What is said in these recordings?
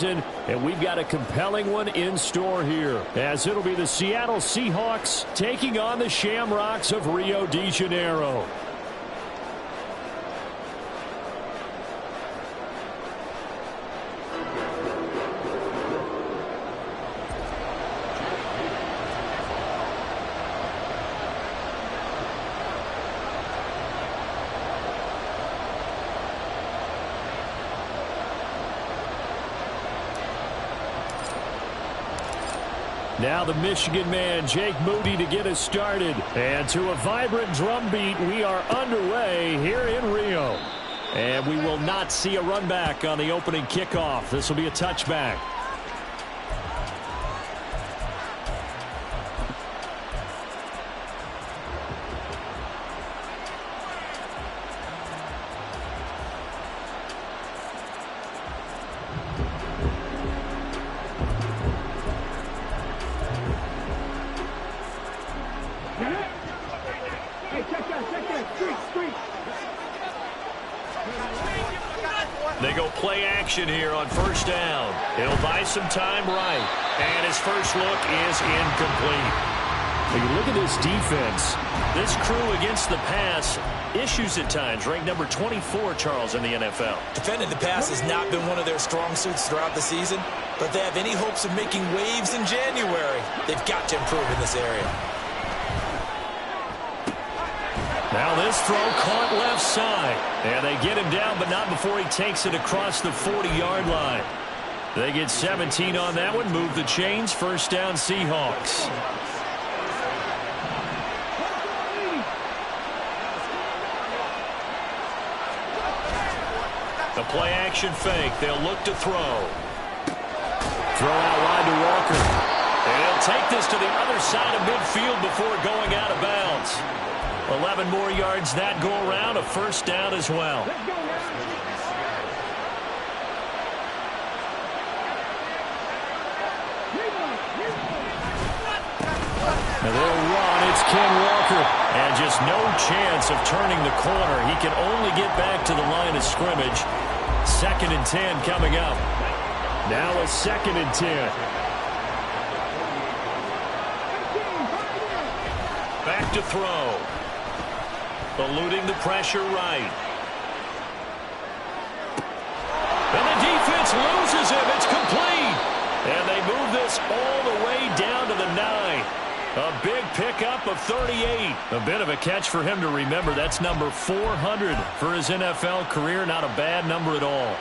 And we've got a compelling one in store here, as it'll be the Seattle Seahawks taking on the Shamrocks of Rio de Janeiro. Now the Michigan man, Jake Moody, to get us started. And to a vibrant drum beat, we are underway here in Rio. And we will not see a run back on the opening kickoff. This will be a touchback. They go play action here on first down. He'll buy some time right. And his first look is incomplete. When you look at this defense, this crew against the pass, issues at times, ranked number 24, Charles, in the NFL. Defending the pass has not been one of their strong suits throughout the season, but they have any hopes of making waves in January. They've got to improve in this area. Now this throw caught left side. And they get him down, but not before he takes it across the 40-yard line. They get 17 on that one. Move the chains. First down, Seahawks. The play action fake. They'll look to throw. Throw out wide to Walker. And he'll take this to the other side of midfield before going out of bounds. 11 more yards that go around, a first down as well. And they'll run. It's Ken Walker. And just no chance of turning the corner. He can only get back to the line of scrimmage. 2nd and 10 coming up. Now a 2nd and 10. Back to throw. Eluding the pressure right. And the defense loses him. It's complete. And they move this all the way down to the 9. A big pickup of 38. A bit of a catch for him to remember. That's number 400 for his NFL career. Not a bad number at all.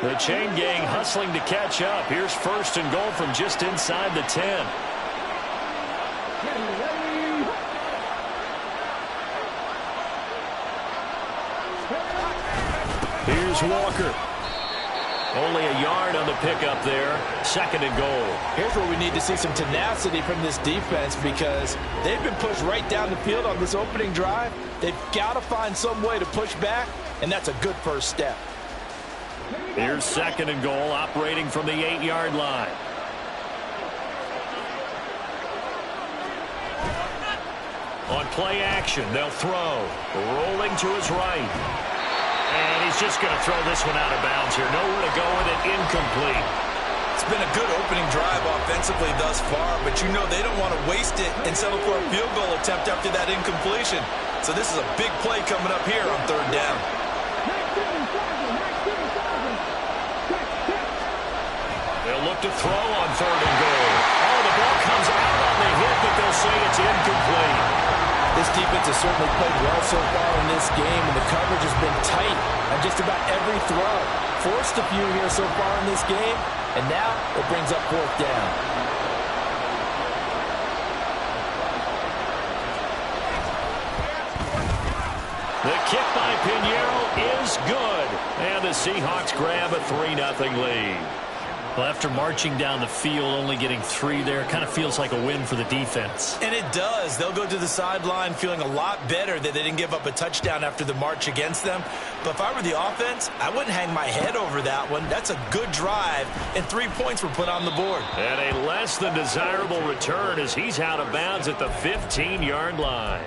The chain gang hustling to catch up. Here's 1st and goal from just inside the 10. Here's Walker. Only a yard on the pickup there. 2nd and goal. Here's where we need to see some tenacity from this defense, because they've been pushed right down the field on this opening drive. They've got to find some way to push back, and that's a good first step. Here's 2nd and goal, operating from the 8-yard line. On play action, they'll throw. Rolling to his right. And he's just going to throw this one out of bounds here. Nowhere to go with it. Incomplete. It's been a good opening drive offensively thus far, but you know they don't want to waste it and settle for a field goal attempt after that incompletion. So this is a big play coming up here on 3rd down. They'll look to throw on 3rd and goal. Oh, the ball comes out on the hit, but they'll say it's incomplete. This defense has certainly played well so far in this game, and the coverage has been tight on just about every throw. Forced a few here so far in this game, and now it brings up 4th down. The kick by Pinheiro is good, and the Seahawks grab a 3-0 lead. Well, after marching down the field, only getting 3 there, kind of feels like a win for the defense. And it does. They'll go to the sideline feeling a lot better that they didn't give up a touchdown after the march against them. But if I were the offense, I wouldn't hang my head over that one. That's a good drive, and 3 points were put on the board. And a less than desirable return as he's out of bounds at the 15-yard line.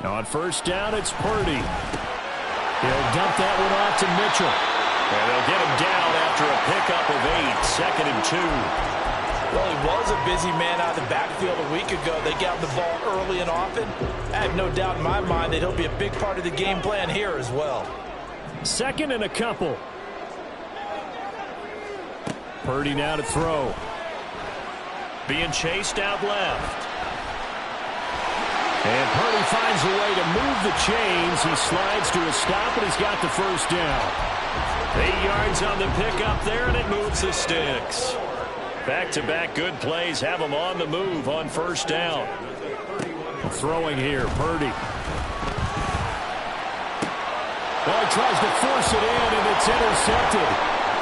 On first down, it's Purdy. He'll dump that one off to Mitchell. And they'll get him down after a pickup of 8, 2nd and 2. Well, he was a busy man out of the backfield a week ago. They got the ball early and often. I have no doubt in my mind that he'll be a big part of the game plan here as well. 2nd and a couple. Purdy now to throw. Being chased out left. And Purdy finds a way to move the chains. He slides to a stop, and he's got the first down. 8 yards on the pickup there, and it moves the sticks. Back-to-back good plays have him on the move on first down. Throwing here, Purdy. Well, he tries to force it in, and it's intercepted.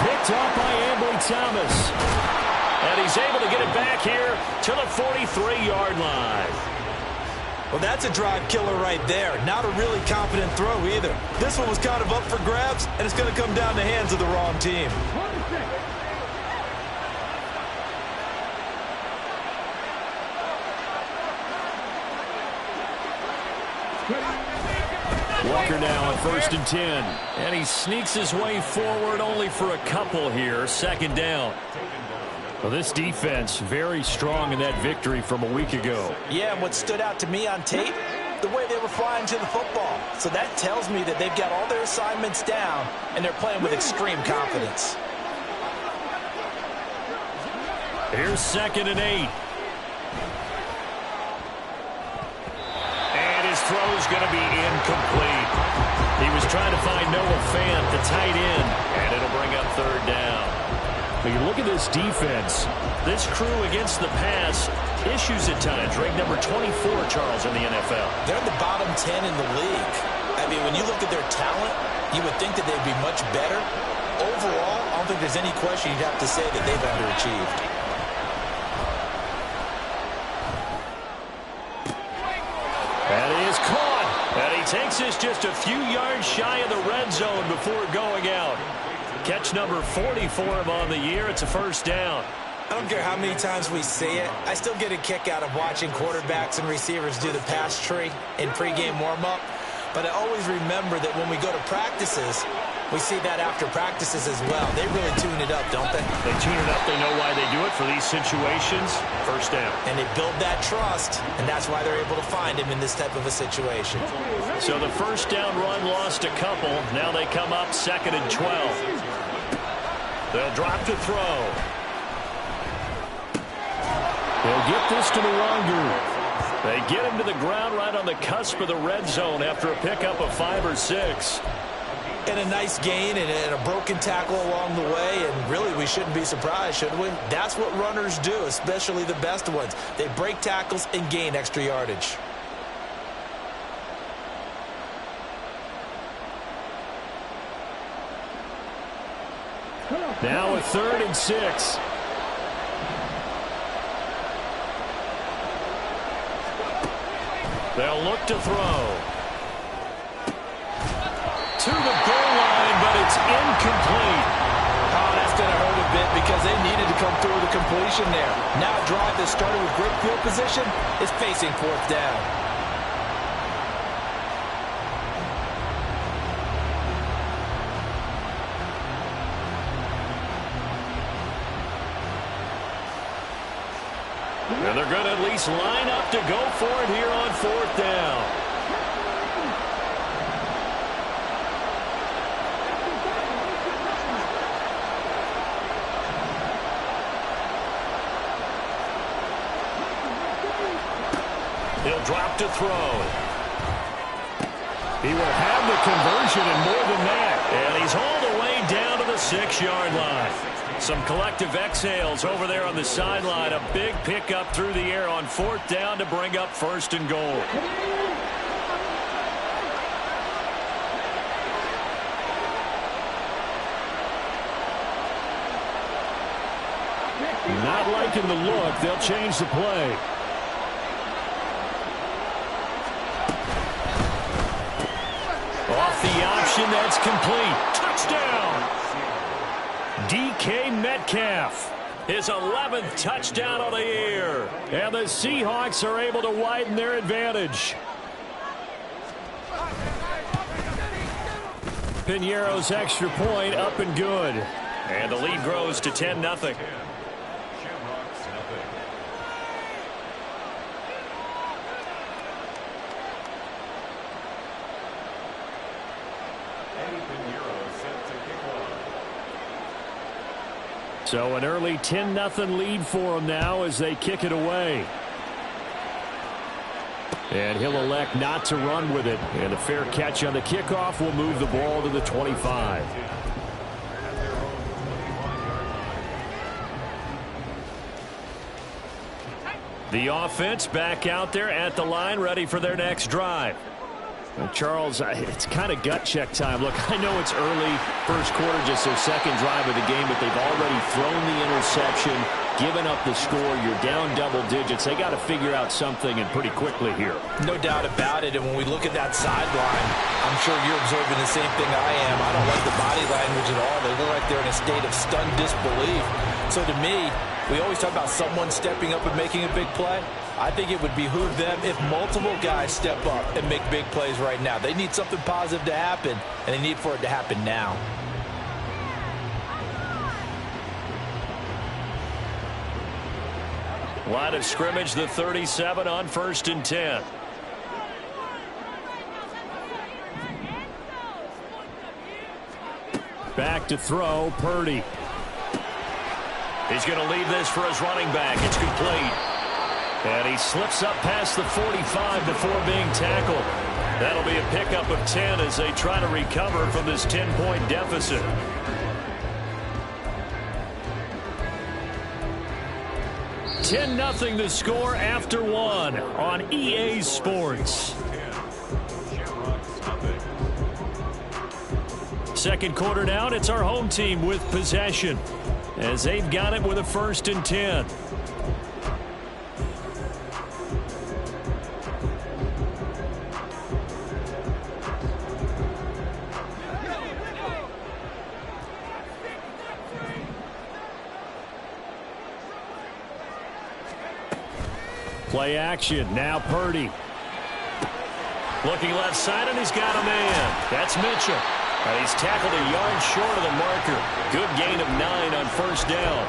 Picked up by Ambly Thomas. And he's able to get it back here to the 43-yard line. Well, that's a drive killer right there. Not a really confident throw either. This one was kind of up for grabs, and it's going to come down the hands of the wrong team. Walker now on 1st and 10. And he sneaks his way forward only for a couple here. 2nd down. Well, this defense very strong in that victory from a week ago. Yeah, and what stood out to me on tape, the way they were flying to the football. So that tells me that they've got all their assignments down, and they're playing with extreme confidence. Here's 2nd and 8. And his throw's going to be incomplete. He was trying to find Noah Fant, the tight end, and it'll bring up 3rd down. When you look at this defense, this crew against the pass, issues at times. Ranked number 24, Charles, in the NFL. They're in the bottom 10 in the league. I mean, when you look at their talent, you would think that they'd be much better. Overall, I don't think there's any question you'd have to say that they've underachieved. That is caught. And he takes this just a few yards shy of the red zone before going out. Catch number 40 for him on the year. It's a 1st down. I don't care how many times we see it. I still get a kick out of watching quarterbacks and receivers do the pass tree in pregame warm-up. But I always remember that when we go to practices, we see that after practices as well. They really tune it up, don't they? They tune it up. They know why they do it for these situations. 1st down. And they build that trust, and that's why they're able to find him in this type of a situation. So the 1st down run lost a couple. Now they come up 2nd and 12. They'll drop to throw. They'll get this to the wrong group. They get him to the ground right on the cusp of the red zone after a pickup of 5 or 6. And a nice gain and a broken tackle along the way, and really we shouldn't be surprised, should we? That's what runners do, especially the best ones. They break tackles and gain extra yardage. Now a 3rd and 6. They'll look to throw. To the goal line, but it's incomplete. Oh, that's going to hurt a bit because they needed to come through with a completion there. Now a drive that started with great field position is facing 4th down. And they're going to at least line up to go for it here on 4th down. He'll drop to throw. He will have the conversion and more than that. And he's all the way down to the 6-yard line. Some collective exhales over there on the sideline. A big pickup through the air on 4th down to bring up 1st and goal. Not liking the look. They'll change the play. Off the option, that's complete. Touchdown! DK Metcalf, his 11th touchdown of the year. And the Seahawks are able to widen their advantage. Piñeiro's extra point up and good. And the lead grows to 10-0. So an early 10-0 lead for them now as they kick it away. And he'll elect not to run with it. And a fair catch on the kickoff will move the ball to the 25. The offense back out there at the line, ready for their next drive. Well, Charles, it's kind of gut check time. Look, I know it's early, first quarter, just their second drive of the game, but they've already thrown the interception, given up the score. You're down double digits. They got to figure out something, and pretty quickly here. No doubt about it, and when we look at that sideline, I'm sure you're observing the same thing I am. I don't like the body language at all. They look like they're in a state of stunned disbelief. So to me, we always talk about someone stepping up and making a big play. I think it would behoove them if multiple guys step up and make big plays right now. They need something positive to happen, and they need for it to happen now. Line of scrimmage, the 37 on 1st and 10. Back to throw, Purdy. He's going to leave this for his running back. It's complete. And he slips up past the 45 before being tackled. That'll be a pickup of 10 as they try to recover from this 10-point deficit. $10-0 the score after one on EA Sports. Second quarter down, it's our home team with possession as they've got it with a 1st and 10. Play action. Now Purdy. Looking left side, and he's got a man. That's Mitchell. And he's tackled a yard short of the marker. Good gain of 9 on 1st down.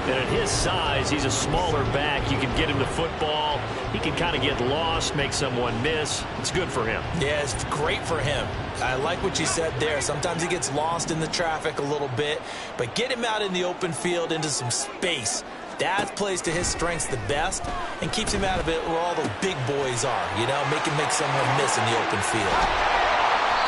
And at his size, he's a smaller back. You can get him the football. He can kind of get lost, make someone miss. It's good for him. Yeah, it's great for him. I like what you said there. Sometimes he gets lost in the traffic a little bit. But get him out in the open field into some space. That plays to his strengths the best and keeps him out of it where all the big boys are. You know, make someone miss in the open field.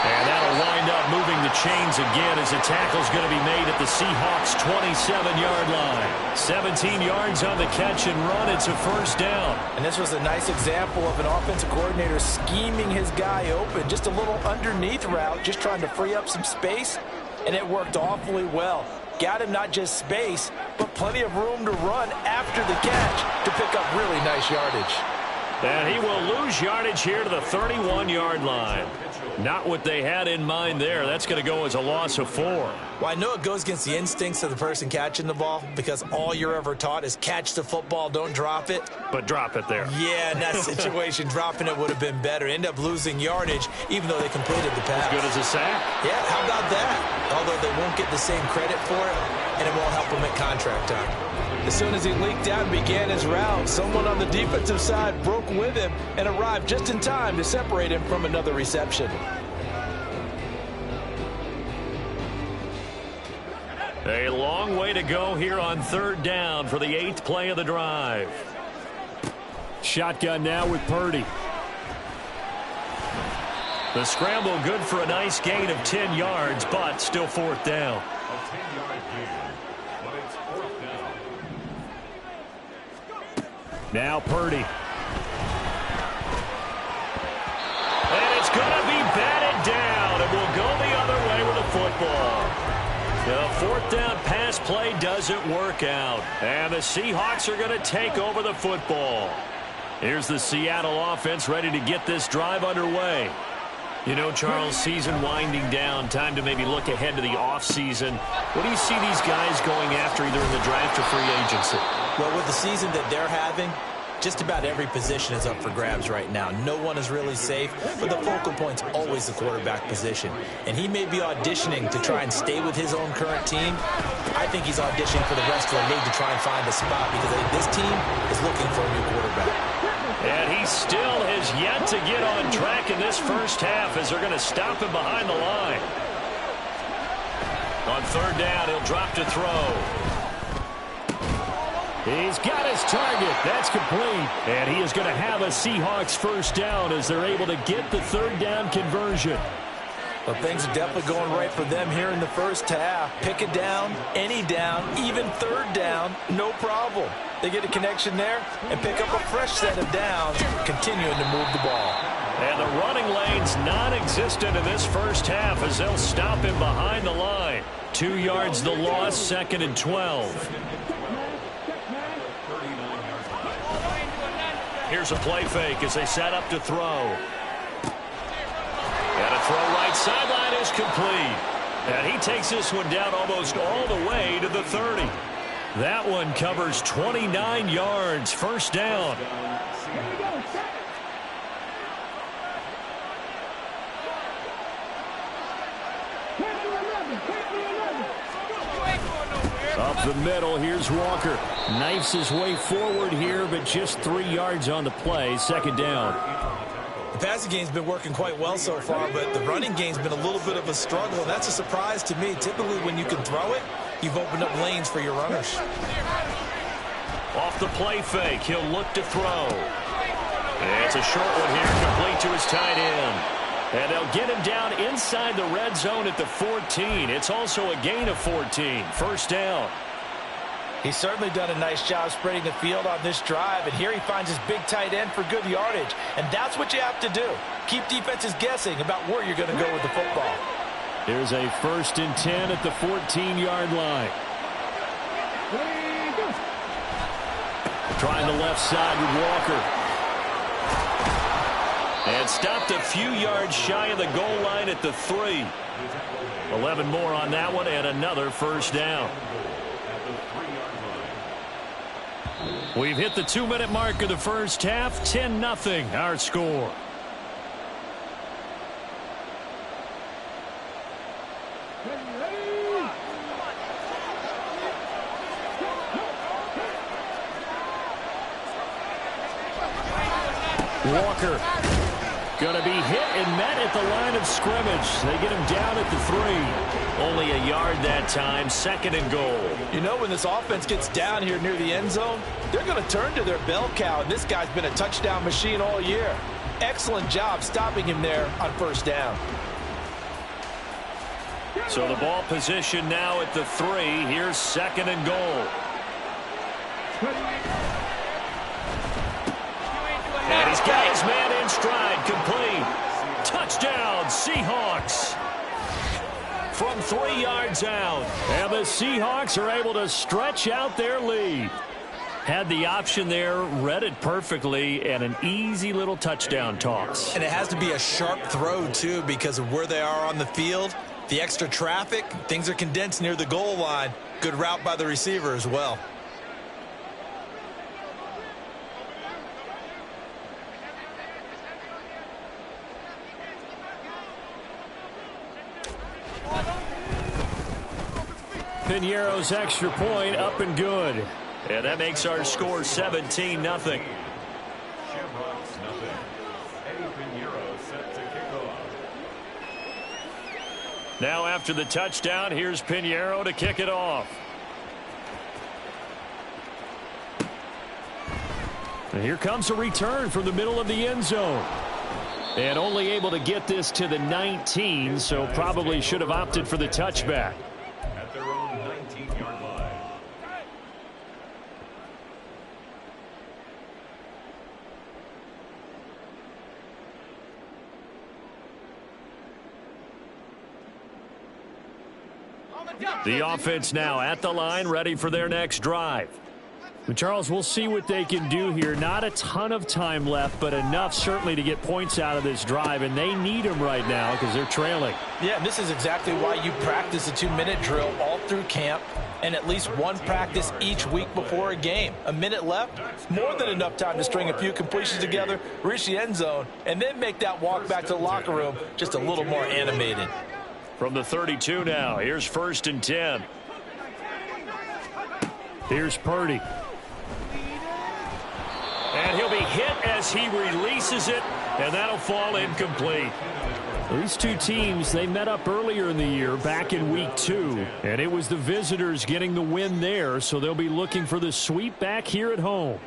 And that'll wind up moving the chains again as the tackle's going to be made at the Seahawks' 27-yard line. 17 yards on the catch and run. It's a 1st down. And this was a nice example of an offensive coordinator scheming his guy open. Just a little underneath route, just trying to free up some space, and it worked awfully well. Got him not just space, but plenty of room to run after the catch to pick up really nice yardage. And he will lose yardage here to the 31-yard line. Not what they had in mind there. That's going to go as a loss of 4. Well, I know it goes against the instincts of the person catching the ball because all you're ever taught is catch the football, don't drop it. But drop it there. Yeah, in that situation, dropping it would have been better. End up losing yardage even though they completed the pass. As good as a sack? Yeah, how about that? Although they won't get the same credit for it, and it won't help them at contract time. As soon as he leaked out and began his route, someone on the defensive side broke with him and arrived just in time to separate him from another reception. A long way to go here on 3rd down for the 8th play of the drive. Shotgun now with Purdy. The scramble good for a nice gain of 10 yards, but still 4th down. A 10-yard gain, but it's 4th down. Now Purdy. And it's going to be batted down, and we'll go the other way with the football. The 4th down pass play doesn't work out, and the Seahawks are going to take over the football. Here's the Seattle offense ready to get this drive underway. You know, Charles, season winding down, time to maybe look ahead to the offseason. What do you see these guys going after either in the draft or free agency? Well, with the season that they're having, Just about every position is up for grabs right now. No one is really safe, but the focal point's always the quarterback position. And he may be auditioning to try and stay with his own current team. I think he's auditioning for the rest of the league to try and find a spot because I think this team is looking for a new quarterback. And he still has yet to get on track in this first half as they're going to stop him behind the line. On third down, he'll drop to throw. He's got his target. That's complete. And he is going to have a Seahawks first down as they're able to get the third down conversion. Well, things are definitely going right for them here in the first half. Pick it down, any down, even third down, no problem. They get a connection there and pick up a fresh set of downs, continuing to move the ball. And the running lane's non-existent in this first half as they'll stop him behind the line. 2 yards the loss, 2nd and 12. Here's a play fake as they set up to throw. And a throw right sideline is complete. And he takes this one down almost all the way to the 30. That one covers 29 yards. First down. Up the middle, here's Walker. Knifes his way forward here, but just 3 yards on the play. Second down. The passing game's been working quite well so far, but the running game's been a little bit of a struggle, and that's a surprise to me. Typically, when you can throw it, you've opened up lanes for your runners. Off the play fake, he'll look to throw. And it's a short one here, complete to his tight end. And they'll get him down inside the red zone at the 14. It's also a gain of 14. First down. He's certainly done a nice job spreading the field on this drive, and here he finds his big tight end for good yardage. And that's what you have to do. Keep defenses guessing about where you're going to go with the football. Here's a 1st and 10 at the 14-yard line. Trying the left side with Walker. And stopped a few yards shy of the goal line at the 3. 11 more on that one and another first down. We've hit the 2-minute mark of the first half. 10-0 our score. Walker going to be hit and met at the line of scrimmage. They get him down at the 3. Only a yard that time. 2nd and goal. You know, when this offense gets down here near the end zone, they're going to turn to their bell cow, and this guy's been a touchdown machine all year. Excellent job stopping him there on first down. So the ball position now at the 3. Here's 2nd and goal. And he's got his man in stride, complete. Touchdown, Seahawks. From 3 yards out. And the Seahawks are able to stretch out their lead. Had the option there, read it perfectly, and an easy little touchdown toss. And it has to be a sharp throw, too, because of where they are on the field. The extra traffic, things are condensed near the goal line. Good route by the receiver as well. Piñeiro's extra point up and good. And that makes our score 17-0. Seahawks 0. Eddie Piñeiro set to kick off. Now after the touchdown, here's Piñeiro to kick it off. And here comes a return from the middle of the end zone. And only able to get this to the 19, so probably should have opted for the touchback. At their own 19-yard line. The offense now at the line, ready for their next drive. Well, Charles, we'll see what they can do here. Not a ton of time left, but enough certainly to get points out of this drive, and they need them right now because they're trailing. Yeah, and this is exactly why you practice a 2-minute drill all through camp and at least one practice each week before a game. A minute left, more than enough time to string a few completions together, reach the end zone, and then make that walk back to the locker room just a little more animated. From the 32 now, here's 1st and 10. Here's Purdy. And he'll be hit as he releases it, and that'll fall incomplete. These two teams, they met up earlier in the year, back in week 2, and it was the visitors getting the win there, so they'll be looking for the sweep back here at home.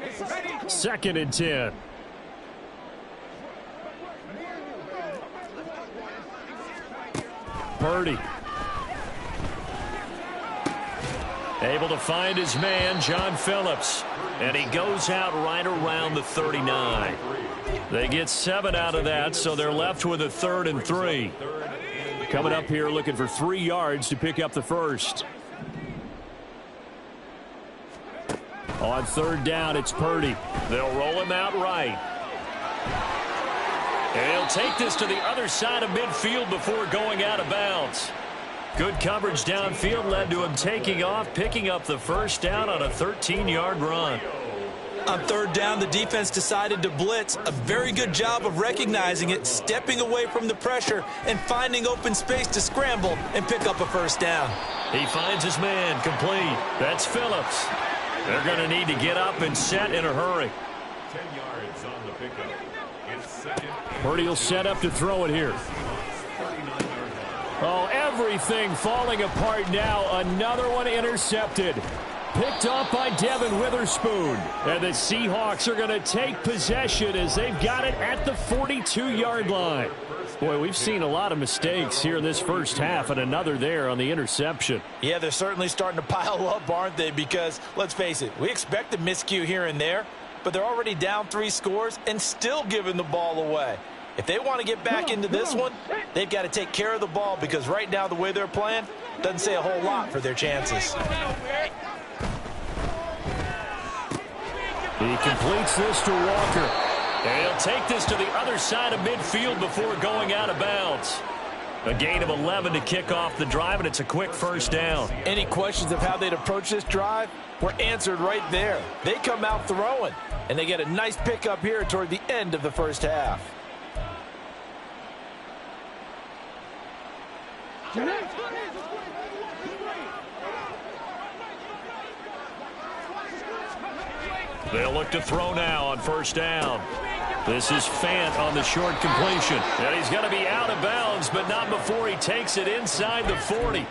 2nd and 10. Purdy. Able to find his man, John Phillips. And he goes out right around the 39. They get 7 out of that, so they're left with a 3rd and 3. Coming up here looking for 3 yards to pick up the first. On 3rd down, it's Purdy. They'll roll him out right. And he'll take this to the other side of midfield before going out of bounds. Good coverage downfield led to him taking off, picking up the first down on a 13-yard run. On 3rd down, the defense decided to blitz. A very good job of recognizing it, stepping away from the pressure, and finding open space to scramble and pick up a first down. He finds his man complete. That's Phillips. They're going to need to get up and set in a hurry. 10 yards on the pickup. It's 2nd. Purdy will set up to throw it here. Oh, everything falling apart now. Another one intercepted. Picked off by Devin Witherspoon. And the Seahawks are going to take possession as they've got it at the 42-yard line. Boy, we've seen a lot of mistakes here in this first half, and another there on the interception. Yeah, they're certainly starting to pile up, aren't they? Because, let's face it, we expect a miscue here and there, but they're already down 3 scores and still giving the ball away. If they want to get back into this one, they've got to take care of the ball because right now the way they're playing doesn't say a whole lot for their chances. He completes this to Walker. And he'll take this to the other side of midfield before going out of bounds. A gain of 11 to kick off the drive, and it's a quick first down. Any questions of how they'd approach this drive were answered right there. They come out throwing, and they get a nice pickup here toward the end of the first half. They'll look to throw now on 1st down. This is Fant on the short completion. And he's going to be out of bounds, but not before he takes it inside the 40.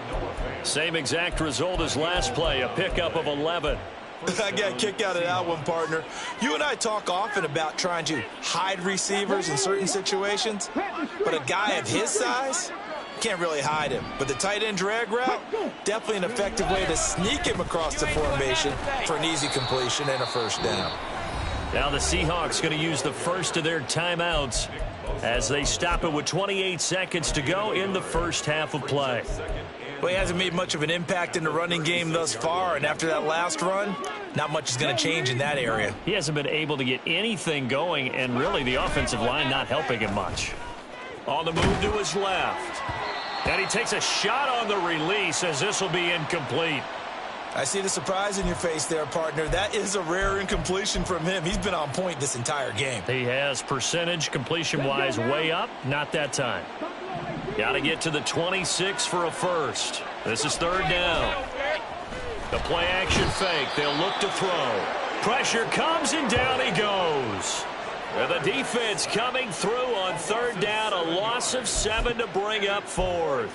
Same exact result as last play, a pickup of 11. I got a kick out of that one, partner. You and I talk often about trying to hide receivers in certain situations, but a guy of his size can't really hide him. But the tight end drag route, definitely an effective way to sneak him across the formation for an easy completion and a first down. Now the Seahawks going to use the first of their timeouts as they stop it with 28 seconds to go in the first half of play. Well, he hasn't made much of an impact in the running game thus far, and after that last run, not much is going to change in that area. He hasn't been able to get anything going, and really the offensive line not helping him much. On the move to his left. And he takes a shot on the release as this will be incomplete. I see the surprise in your face there, partner. That is a rare incompletion from him. He's been on point this entire game. He has percentage completion-wise way up. Not that time. Got to get to the 26 for a first. This is 3rd down. The play-action fake. They'll look to throw. Pressure comes, and down he goes. And the defense coming through on 3rd down. A loss of 7 to bring up 4th.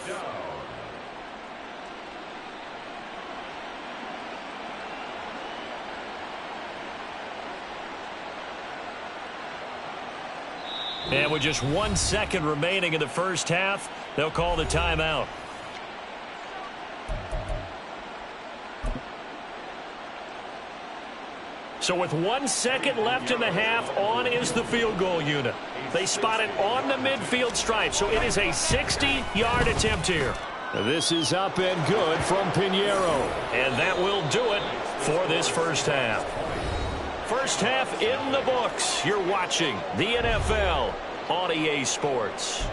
And with just 1 second remaining in the first half, they'll call the timeout. So with 1 second left in the half, on is the field goal unit. They spot it on the midfield stripe, so it is a 60-yard attempt here. This is up and good from Pinheiro. And that will do it for this first half. First half in the books. You're watching the NFL on EA Sports.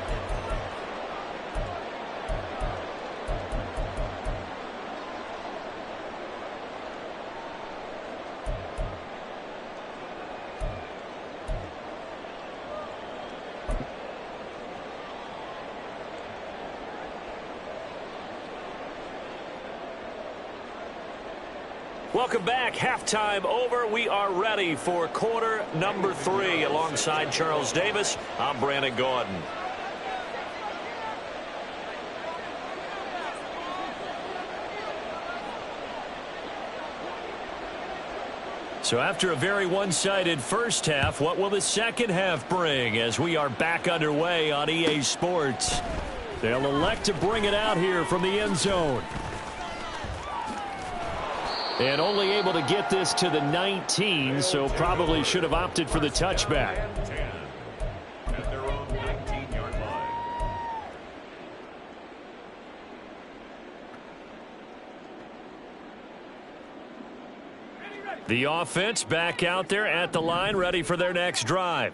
Welcome back. Halftime over. We are ready for quarter number 3. Alongside Charles Davis, I'm Brandon Gordon. So after a very one-sided first half, what will the second half bring as we are back underway on EA Sports? They'll elect to bring it out here from the end zone. And only able to get this to the 19, so probably should have opted for the touchback. At their own 19-yard line. The offense back out there at the line, ready for their next drive.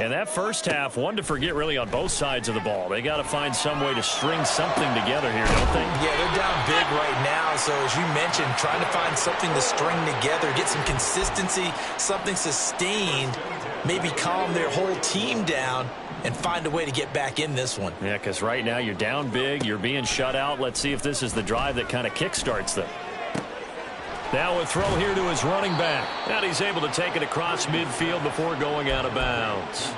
And that first half, one to forget really on both sides of the ball. They got to find some way to string something together here, don't they? Yeah, they're down big right now. So as you mentioned, trying to find something to string together, get some consistency, something sustained, maybe calm their whole team down and find a way to get back in this one. Yeah, because right now you're down big, you're being shut out. Let's see if this is the drive that kind of kickstarts them. Now a throw here to his running back. And he's able to take it across midfield before going out of bounds.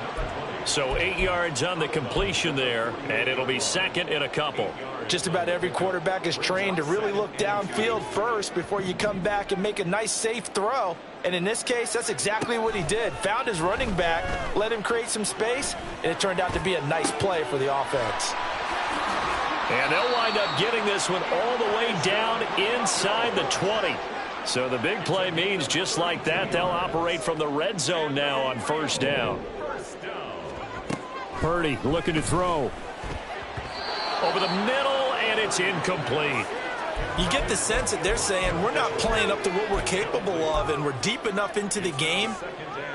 So 8 yards on the completion there, and it'll be second and a couple. Just about every quarterback is trained to really look downfield first before you come back and make a nice, safe throw. And in this case, that's exactly what he did. Found his running back, let him create some space, and it turned out to be a nice play for the offense. And they'll wind up getting this one all the way down inside the 20. So the big play means just like that, they'll operate from the red zone now on first down. Purdy looking to throw. Over the middle, and it's incomplete. You get the sense that they're saying we're not playing up to what we're capable of, and we're deep enough into the game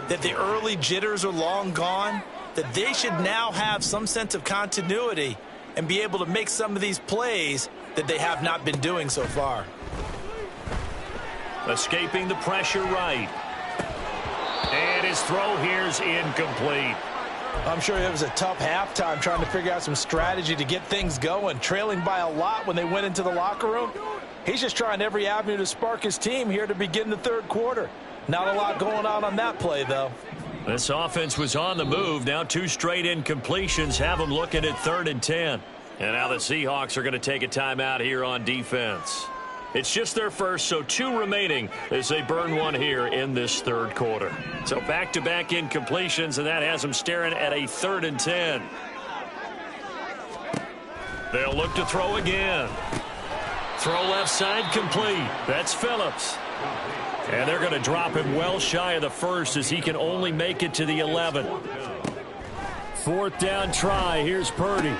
that the early jitters are long gone, that they should now have some sense of continuity and be able to make some of these plays that they have not been doing so far. Escaping the pressure right. And his throw here's incomplete. I'm sure it was a tough halftime trying to figure out some strategy to get things going. Trailing by a lot when they went into the locker room. He's just trying every avenue to spark his team here to begin the third quarter. Not a lot going on that play, though. This offense was on the move. Now 2 straight incompletions have them looking at 3rd and 10. And now the Seahawks are going to take a timeout here on defense. It's just their first, so 2 remaining as they burn one here in this third quarter. So back-to-back incompletions, and that has them staring at a 3rd and 10. They'll look to throw again. Throw left side complete. That's Phillips. And they're going to drop him well shy of the first as he can only make it to the 11. 4th down try. Here's Purdy.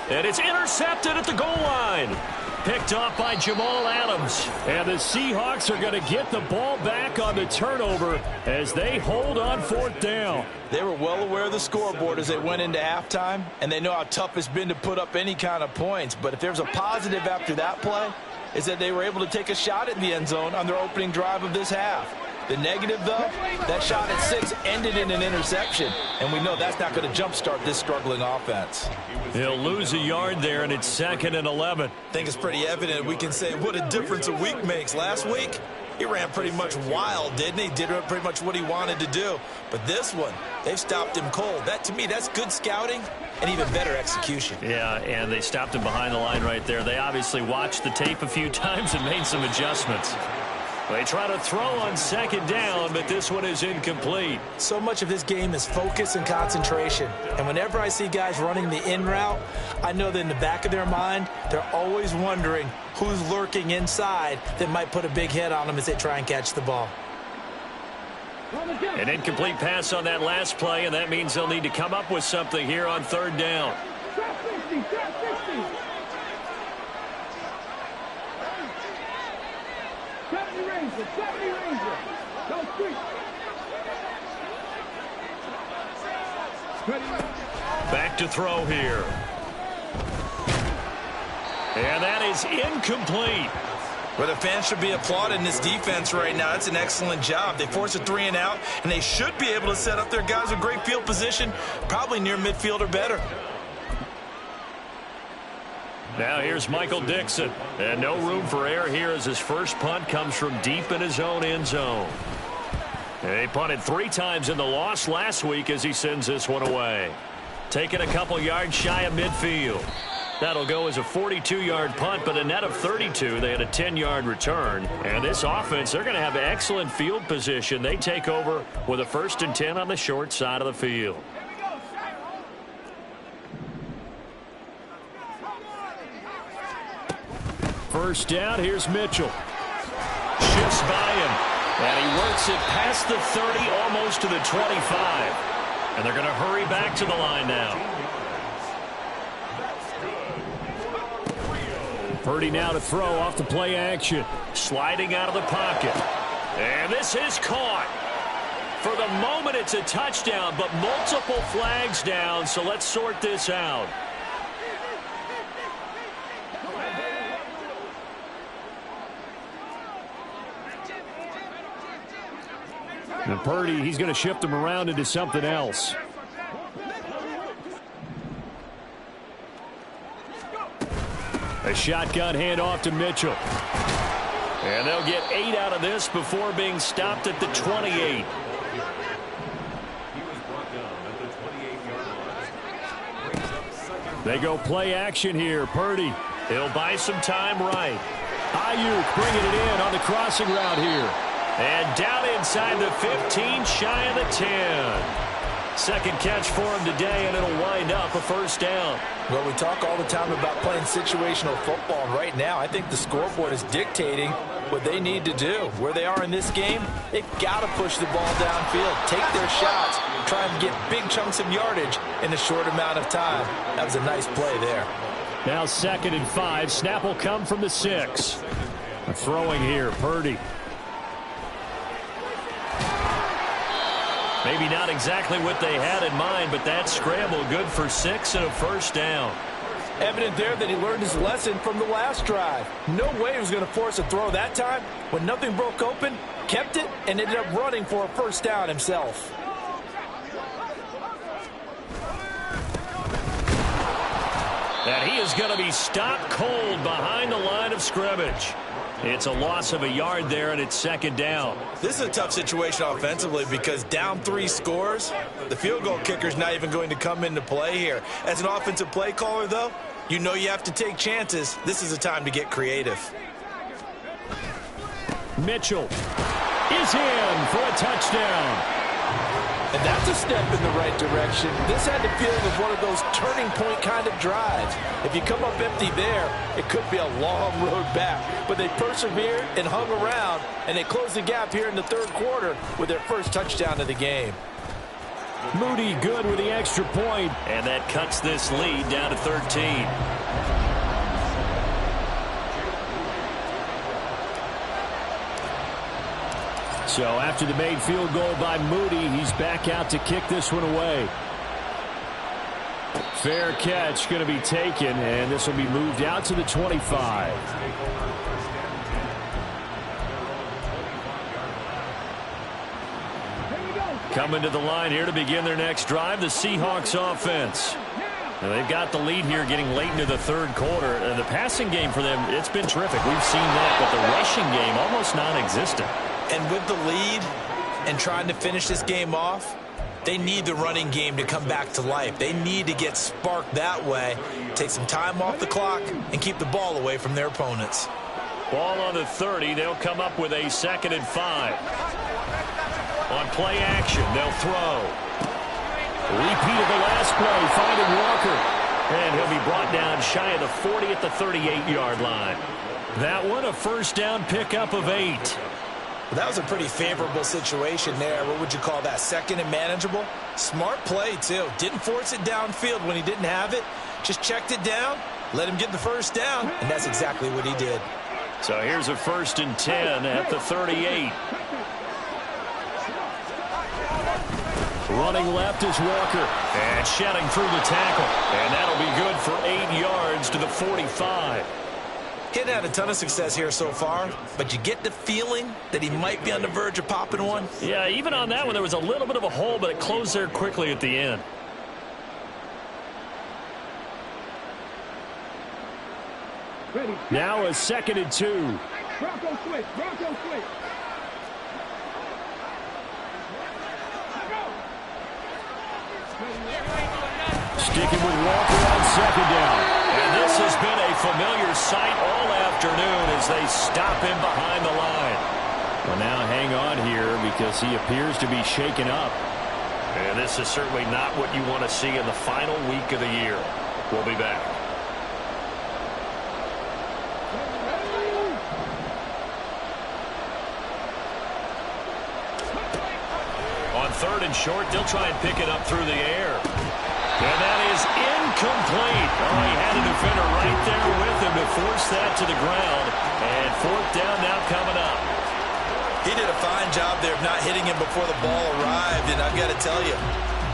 And it's intercepted at the goal line. Picked off by Jamal Adams. And the Seahawks are going to get the ball back on the turnover as they hold on 4th down. They were well aware of the scoreboard as they went into halftime, and they know how tough it's been to put up any kind of points. But if there's a positive after that play, is that they were able to take a shot at the end zone on their opening drive of this half. The negative, though, that shot at 6 ended in an interception, and we know that's not going to jumpstart this struggling offense. He'll lose a yard there, and it's 2nd and 11. I think it's pretty evident we can say what a difference a week makes. Last week, he ran pretty much wild, didn't he? Did pretty much what he wanted to do. But this one, they've stopped him cold. That, to me, that's good scouting and even better execution. Yeah, and they stopped him behind the line right there. They obviously watched the tape a few times and made some adjustments. They try to throw on 2nd down, but this one is incomplete. So much of this game is focus and concentration. And whenever I see guys running the in route, I know that in the back of their mind, they're always wondering who's lurking inside that might put a big hit on them as they try and catch the ball. An incomplete pass on that last play, and that means they'll need to come up with something here on 3rd down. Back to throw here. And that is incomplete. Well, the fans should be applauding this defense right now. That's an excellent job. They force a 3 and out, and they should be able to set up their guys with great field position, probably near midfield or better. Now here's Michael Dixon. And no room for error here as his first punt comes from deep in his own end zone. They punted 3 times in the loss last week as he sends this one away. Taking a couple yards shy of midfield. That'll go as a 42-yard punt, but a net of 32. They had a 10-yard return. And this offense, they're going to have excellent field position. They take over with a 1st and 10 on the short side of the field. First down, here's Mitchell. Shifts by him, and he works it past the 30, almost to the 25. And they're going to hurry back to the line now. Purdy now to throw off the play action. Sliding out of the pocket. And this is caught. For the moment, it's a touchdown, but multiple flags down, so let's sort this out. And Purdy, he's going to shift him around into something else. A shotgun handoff to Mitchell. And they'll get 8 out of this before being stopped at the 28. He was brought down at the 28-yard line. They go play action here. Purdy, he'll buy some time right. Ayuk bringing it in on the crossing route here. And down inside the 15, shy of the 10. Second catch for him today, and it'll wind up a first down. Well, we talk all the time about playing situational football. Right now, I think the scoreboard is dictating what they need to do. Where they are in this game, they've got to push the ball downfield, take their shots, try and get big chunks of yardage in a short amount of time. That was a nice play there. Now 2nd and 5. Snap will come from the 6. Throwing here, Purdy. Maybe not exactly what they had in mind, but that scramble good for 6 and a first down. Evident there that he learned his lesson from the last drive. No way he was going to force a throw that time. When nothing broke open, kept it, and ended up running for a first down himself. And he is going to be stopped cold behind the line of scrimmage. It's a loss of a yard there, and it's 2nd down. This is a tough situation offensively because down 3 scores, the field goal kicker's not even going to come into play here. As an offensive play caller, though, you know you have to take chances. This is a time to get creative. Mitchell is in for a touchdown. And that's a step in the right direction. This had the feeling of one of those turning point kind of drives. If you come up empty there, it could be a long road back. But they persevered and hung around, and they closed the gap here in the 3rd quarter with their first touchdown of the game. Moody good with the extra point, and that cuts this lead down to 13. So after the made field goal by Moody, he's back out to kick this one away. Fair catch going to be taken, and this will be moved out to the 25. Coming to the line here to begin their next drive, the Seahawks offense. Now they've got the lead here getting late into the 3rd quarter. The passing game for them, it's been terrific. We've seen that, but the rushing game almost non-existent. And with the lead and trying to finish this game off, they need the running game to come back to life. They need to get sparked that way, take some time off the clock, and keep the ball away from their opponents. Ball on the 30. They'll come up with a 2nd and 5. On play action, they'll throw. Repeat of the last play, finding Walker. And he'll be brought down shy of the 40 at the 38-yard line. That one, a first down pickup of 8. Well, that was a pretty favorable situation there. What would you call that? 2nd and manageable? Smart play, too. Didn't force it downfield when he didn't have it. Just checked it down, let him get the first down, and that's exactly what he did. So here's a 1st and 10 at the 38. Running left is Walker. And shedding through the tackle. And that'll be good for 8 yards to the 45. He hadn't had a ton of success here so far, but you get the feeling that he might be on the verge of popping one. Yeah, even on that one, there was a little bit of a hole, but it closed there quickly at the end. Now a 2nd and 2. Bronco switch. Bronco switch. Sticking with Walker on 2nd down. And this has been a familiar sight all afternoon as they stop him behind the line. Well, now hang on here because he appears to be shaken up. And this is certainly not what you want to see in the final week of the year. We'll be back. On 3rd and short, they'll try and pick it up through the air. And that is incomplete. Oh, he had a defender right there with him to force that to the ground. And 4th down now coming up. He did a fine job there of not hitting him before the ball arrived, and I've got to tell you,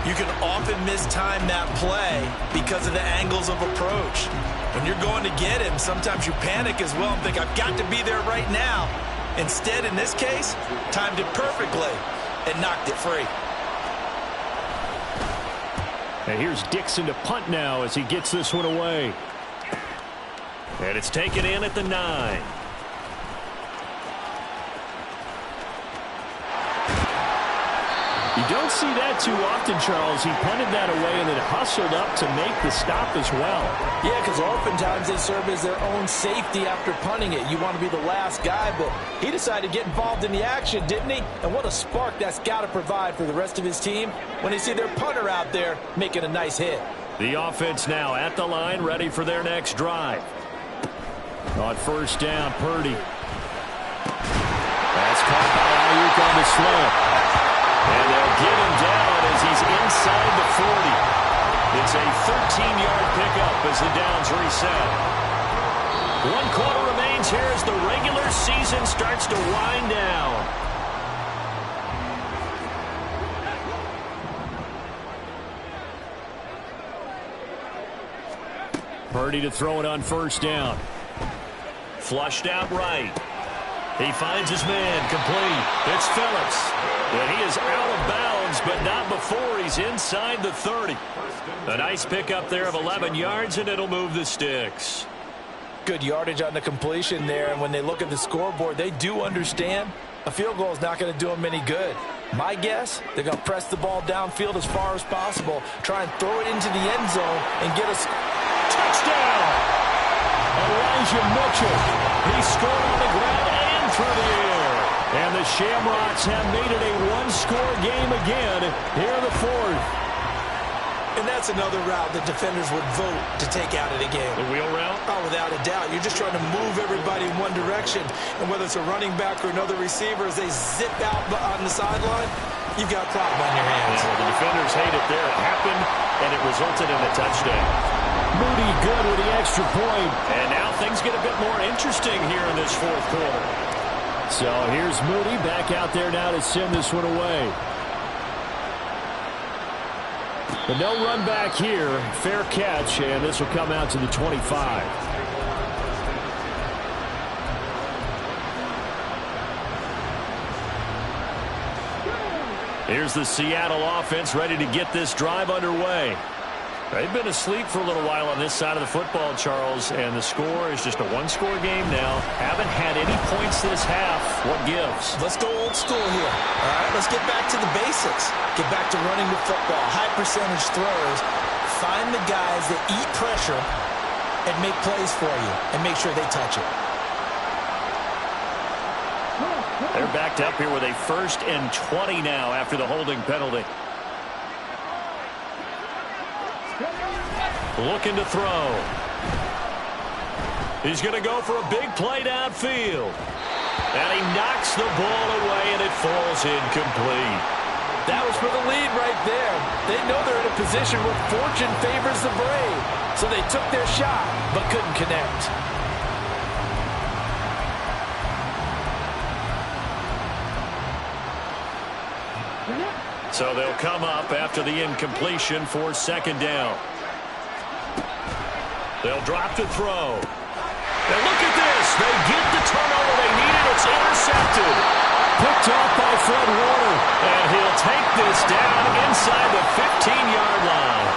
you can often mistime that play because of the angles of approach. When you're going to get him, sometimes you panic as well and think, I've got to be there right now. Instead, in this case, timed it perfectly and knocked it free. And here's Dixon to punt now as he gets this one away. And it's taken in at the 9. You don't see that too often, Charles. He punted that away and then hustled up to make the stop as well. Yeah, because oftentimes they serve as their own safety after punting it. You want to be the last guy, but he decided to get involved in the action, didn't he? And what a spark that's got to provide for the rest of his team when they see their punter out there making a nice hit. The offense now at the line, ready for their next drive. On 1st down, Purdy. That's caught by Ayuk on the slant. And they'll get him down as he's inside the 40. It's a 13-yard pickup as the downs reset. 1 quarter remains here as the regular season starts to wind down. Purdy to throw it on 1st down. Flushed out right. He finds his man, complete. It's Phillips. And he is out of bounds, but not before he's inside the 30. A nice pickup there of 11 yards, and it'll move the sticks. Good yardage on the completion there, and when they look at the scoreboard, they do understand a field goal is not going to do them any good. My guess, they're going to press the ball downfield as far as possible, try and throw it into the end zone, and get us touchdown. Elijah Mitchell. He scored on the ground and through the air. And the Shamrocks have made it a one-score game again here in the 4th. And that's another route that defenders would vote to take out of the game. The wheel route? Oh, without a doubt. You're just trying to move everybody in one direction. And whether it's a running back or another receiver, as they zip out on the sideline, you've got a problem on your hands. Yeah, well, the defenders hate it there. It happened, and it resulted in a touchdown. Moody good with the extra point. And now things get a bit more interesting here in this 4th quarter. So here's Moody back out there now to send this one away. But no run back here. Fair catch, and this will come out to the 25. Here's the Seattle offense ready to get this drive underway. They've been asleep for a little while on this side of the football, Charles, and the score is just a one-score game now. Haven't had any points this half. What gives? Let's go old school here. All right, let's get back to the basics. Get back to running the football, high percentage throws. Find the guys that eat pressure and make plays for you and make sure they touch it. They're backed up here with a 1st and 20 now after the holding penalty. Looking to throw. He's going to go for a big play downfield. And he knocks the ball away, and it falls incomplete. That was for the lead right there. They know they're in a position where fortune favors the brave. So they took their shot, but couldn't connect. So they'll come up after the incompletion for second down. They'll drop to throw. And look at this. They get the turnover they needed. It's intercepted. Picked off by Fred Warner. And he'll take this down inside the 15-yard line.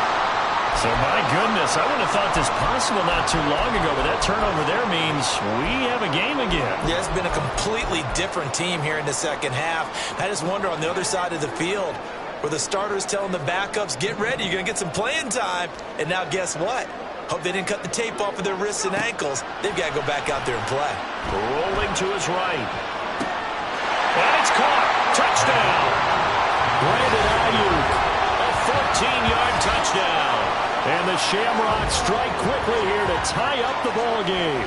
So, my goodness, I wouldn't have thought this possible not too long ago, but that turnover there means we have a game again. Yeah, it's been a completely different team here in the second half. I just wonder on the other side of the field where the starters telling the backups, get ready, you're going to get some playing time. And now guess what? Hope they didn't cut the tape off of their wrists and ankles. They've got to go back out there and play. Rolling to his right. And it's caught. Touchdown. Brandon Ayuk. A 14-yard touchdown. And the Shamrocks strike quickly here to tie up the ball game.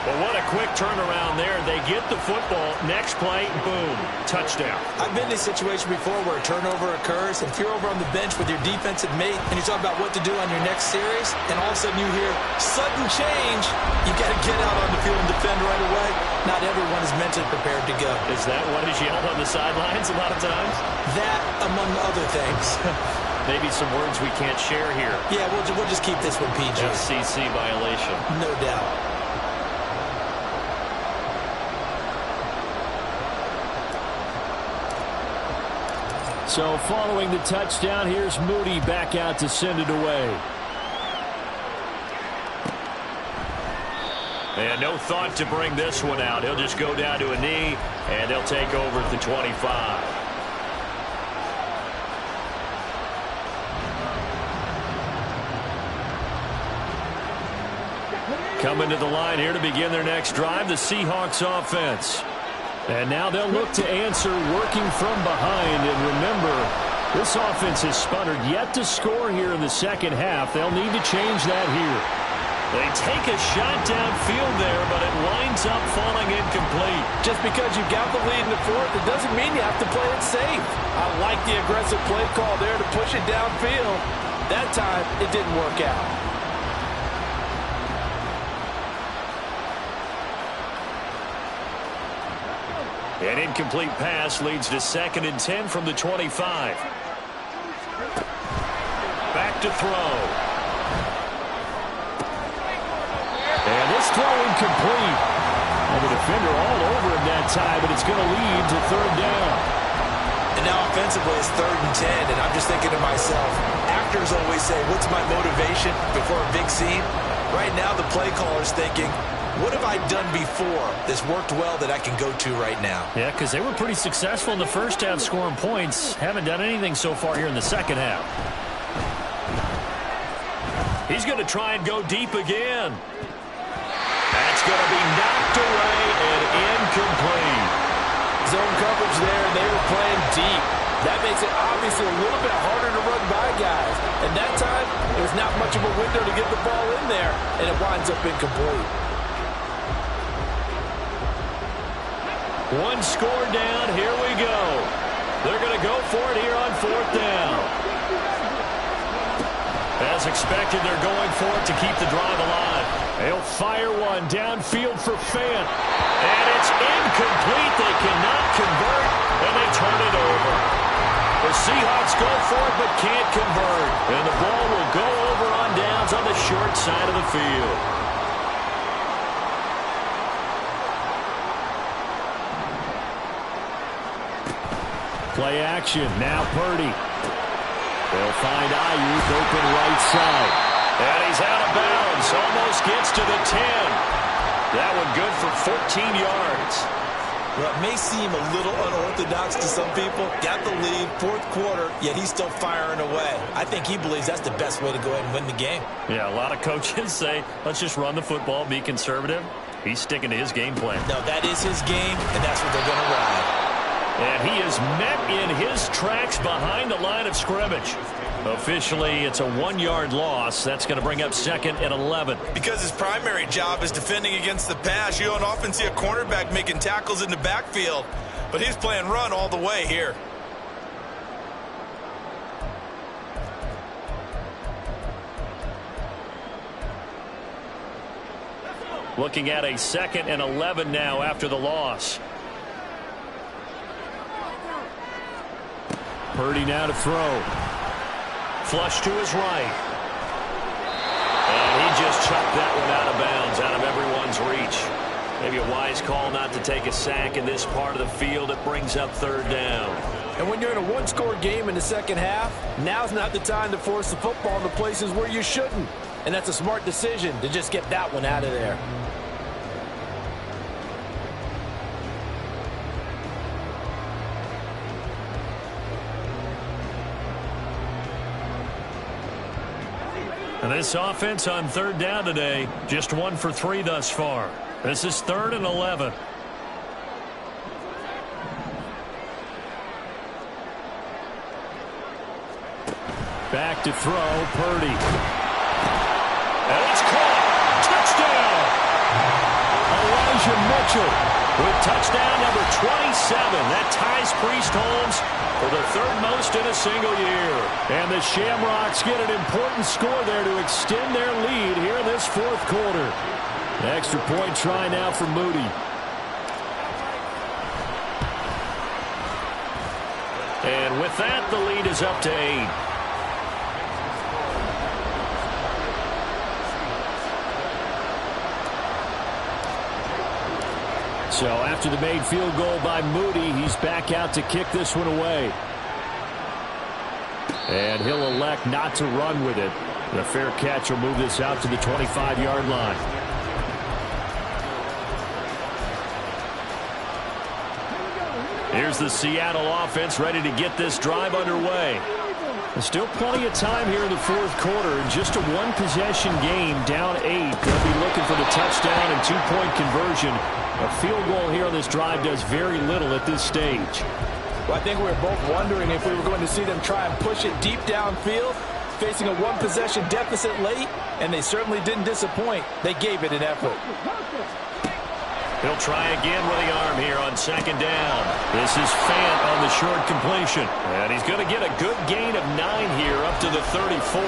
Well, what a quick turnaround there. They get the football. Next play, boom, touchdown. I've been in a situation before where a turnover occurs, and if you're over on the bench with your defensive mate and you're talking about what to do on your next series, and all of a sudden you hear sudden change, you got to get out on the field and defend right away. Not everyone is mentally prepared to go. Is that what is yelled on the sidelines a lot of times? That, among other things. Maybe some words we can't share here. Yeah, we'll just keep this one PG. FCC violation. No doubt. So following the touchdown, here's Moody back out to send it away. And no thought to bring this one out. He'll just go down to a knee, and he'll take over at the 25. Coming to the line here to begin their next drive, the Seahawks offense. And now they'll look to answer working from behind. And remember, this offense has sputtered yet to score here in the second half. They'll need to change that here. They take a shot downfield there, but it winds up falling incomplete. Just because you've got the lead in the fourth, it doesn't mean you have to play it safe. I like the aggressive play call there to push it downfield. That time, it didn't work out. An incomplete pass leads to 2nd and 10 from the 25. Back to throw. And this throw incomplete. And the defender all over him that time, but it's going to lead to 3rd down. And now offensively it's 3rd and 10, and I'm just thinking to myself, actors always say, what's my motivation before a big scene? Right now the play caller's thinking, what have I done before that's worked well that I can go to right now? Yeah, because they were pretty successful in the first half scoring points. Haven't done anything so far here in the second half. He's going to try and go deep again. That's going to be knocked away and incomplete. Zone coverage there, and they were playing deep. That makes it obviously a little bit harder to run by guys. And that time, there's not much of a window to get the ball in there, and it winds up incomplete. One score down, here we go. They're going to go for it here on 4th down. As expected, they're going for it to keep the drive alive. They'll fire one downfield for Fant. And it's incomplete. They cannot convert, and they turn it over. The Seahawks go for it but can't convert. And the ball will go over on downs on the short side of the field. Play action. Now Purdy. They'll find Ayuk open right side. And he's out of bounds. Almost gets to the 10. That one good for 14 yards. Well, it may seem a little unorthodox to some people. Got the lead, 4th quarter, yet he's still firing away. I think he believes that's the best way to go ahead and win the game. Yeah, a lot of coaches say, let's just run the football, be conservative. He's sticking to his game plan. No, that is his game, and that's what they're going to ride. And he is met in his tracks behind the line of scrimmage. Officially, it's a 1-yard loss. That's going to bring up 2nd and 11. Because his primary job is defending against the pass. You don't often see a cornerback making tackles in the backfield. But he's playing run all the way here. Looking at a 2nd and 11 now after the loss. Purdy now to throw. Flush to his right. And he just chucked that one out of bounds, out of everyone's reach. Maybe a wise call not to take a sack in this part of the field. It brings up third down. And when you're in a one-score game in the second half, now's not the time to force the football into places where you shouldn't. And that's a smart decision to just get that one out of there. And this offense on third down today, just 1 for 3 thus far. This is 3rd and 11. Back to throw, Purdy. And it's caught. Touchdown! Elijah Mitchell with touchdown number 27. That ties Priest Holmes for the 3rd most in a single year. And the Shamrocks get an important score there to extend their lead here in this 4th quarter. Extra point try now for Moody. And with that, the lead is up to 8. So after the made field goal by Moody, he's back out to kick this one away. And he'll elect not to run with it. The fair catch will move this out to the 25-yard line. Here's the Seattle offense ready to get this drive underway. There's still plenty of time here in the 4th quarter. In just a one-possession game, down 8. They'll be looking for the touchdown and 2-point conversion. A field goal here on this drive does very little at this stage. Well, I think we were both wondering if we were going to see them try and push it deep downfield, facing a one-possession deficit late, and they certainly didn't disappoint. They gave it an effort. He'll try again with the arm here on 2nd down. This is Fant on the short completion. And he's going to get a good gain of 9 here up to the 34.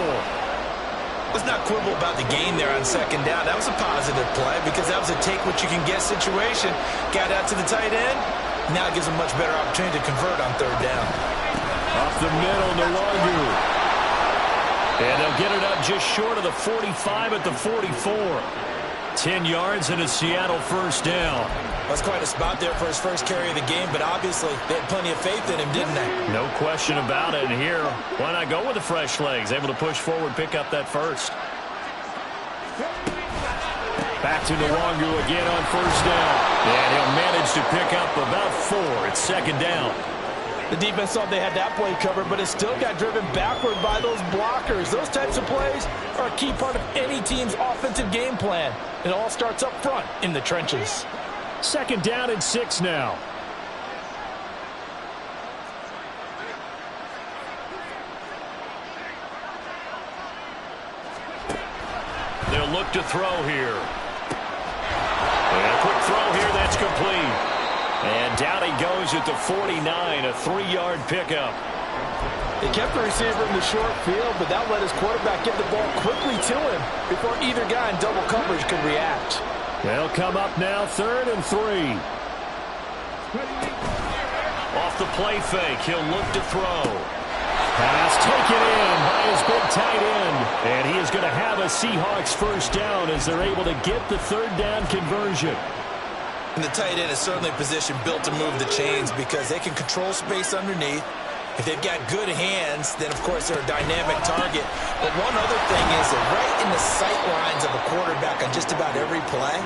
Let's not quibble about the gain there on 2nd down. That was a positive play because that was a take-what-you-can-get situation. Got out to the tight end. Now it gives him much better opportunity to convert on 3rd down. Up the middle, Nwangu. And they'll get it up just short of the 45 at the 44. 10 yards and a Seattle 1st down. That's quite a spot there for his first carry of the game, but obviously they had plenty of faith in him, didn't they? No question about it. And here, why not go with the fresh legs? Able to push forward, pick up that first. Back to Nwangu again on 1st down. And he'll manage to pick up about 4. It's 2nd down. The defense thought they had that play covered, but it still got driven backward by those blockers. Those types of plays are a key part of any team's offensive game plan. It all starts up front in the trenches. 2nd down and 6 now. They'll look to throw here. And a quick throw here, that's complete. And down he goes at the 49, a 3-yard pickup. They kept the receiver in the short field, but that let his quarterback get the ball quickly to him before either guy in double coverage could react. They'll come up now 3rd and 3. Off the play fake, he'll look to throw. Pass taken in by his big tight end. And he is going to have a Seahawks 1st down as they're able to get the 3rd down conversion. And the tight end is certainly a position built to move the chains because they can control space underneath. If they've got good hands, then, of course, they're a dynamic target. But one other thing is they're right in the sight lines of a quarterback on just about every play.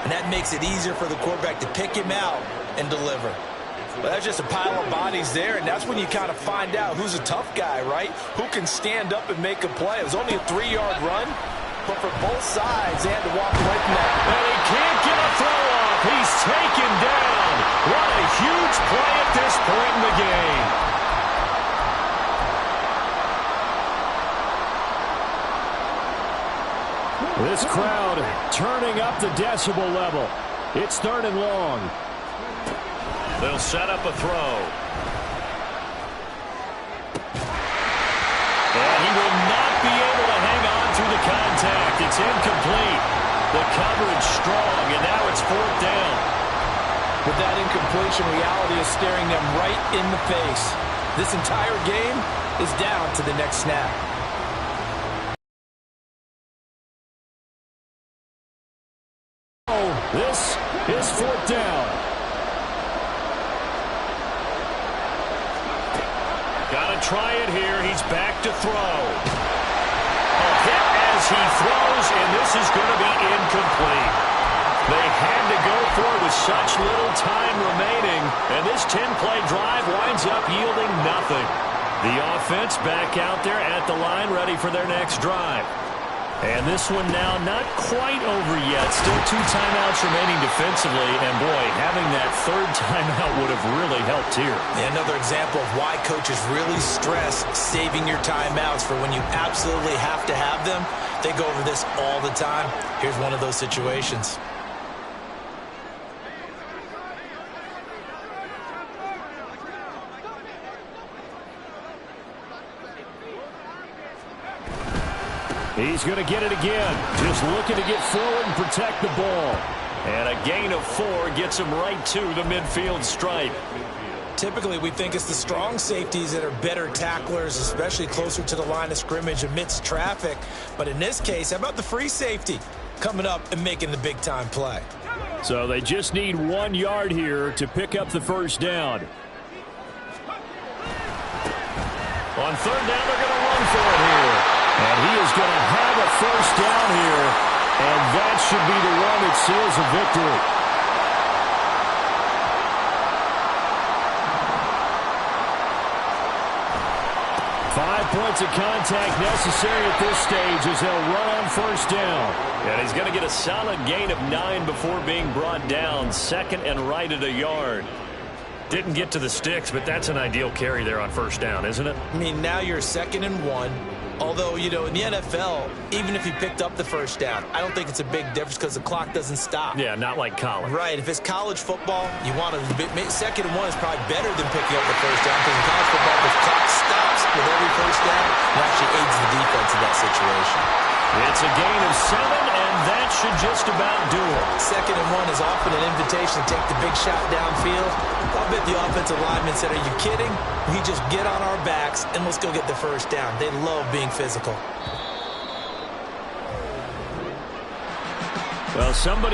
And that makes it easier for the quarterback to pick him out and deliver. Well, that's just a pile of bodies there, and that's when you kind of find out who's a tough guy, right? Who can stand up and make a play. It was only a 3-yard run, but for both sides, they had to walk away from that. And he can't get a throw off. He's taken down. What a huge play at this point in the game. This crowd turning up the decibel level. It's 3rd and long. They'll set up a throw. And he will not be able to hang on through the contact. It's incomplete. The coverage strong, and now it's 4th down. With that incompletion, reality is staring them right in the face. This entire game is down to the next snap. This is fourth down. Gotta try it here. He's back to throw. A hit as he throws, and this is going to be incomplete. They had to go for it with such little time remaining, and this 10-play drive winds up yielding nothing. The offense back out there at the line, ready for their next drive. And this one now not quite over yet. Still 2 timeouts remaining defensively. And, boy, having that third timeout would have really helped here. Yeah, another example of why coaches really stress saving your timeouts for when you absolutely have to have them. They go over this all the time. Here's one of those situations. He's going to get it again. Just looking to get forward and protect the ball. And a gain of 4 gets him right to the midfield stripe. Typically, we think it's the strong safeties that are better tacklers, especially closer to the line of scrimmage amidst traffic. But in this case, how about the free safety coming up and making the big-time play? So they just need 1 yard here to pick up the first down. On third down, they're going to run for it here. And he is going to have a first down here, and that should be the one that seals a victory. Five points of contact necessary at this stage as they'll run on first down. And he's going to get a solid gain of 9 before being brought down. Second and right at a yard. Didn't get to the sticks, but that's an ideal carry there on first down, isn't it? I mean, now you're 2nd and 1. Although, you know, in the NFL, even if he picked up the first down, I don't think it's a big difference because the clock doesn't stop. Yeah, not like college. Right. If it's college football, you want to 2nd and 1 is probably better than picking up the first down because in college football, the clock stops with every first down. It actually aids the defense in that situation. It's a gain of 7, and that should just about do it. 2nd and 1 is often an invitation to take the big shot downfield. I'll bet the offensive lineman said, are you kidding? We just get on our backs and let's go get the first down. They love being physical. Well, somebody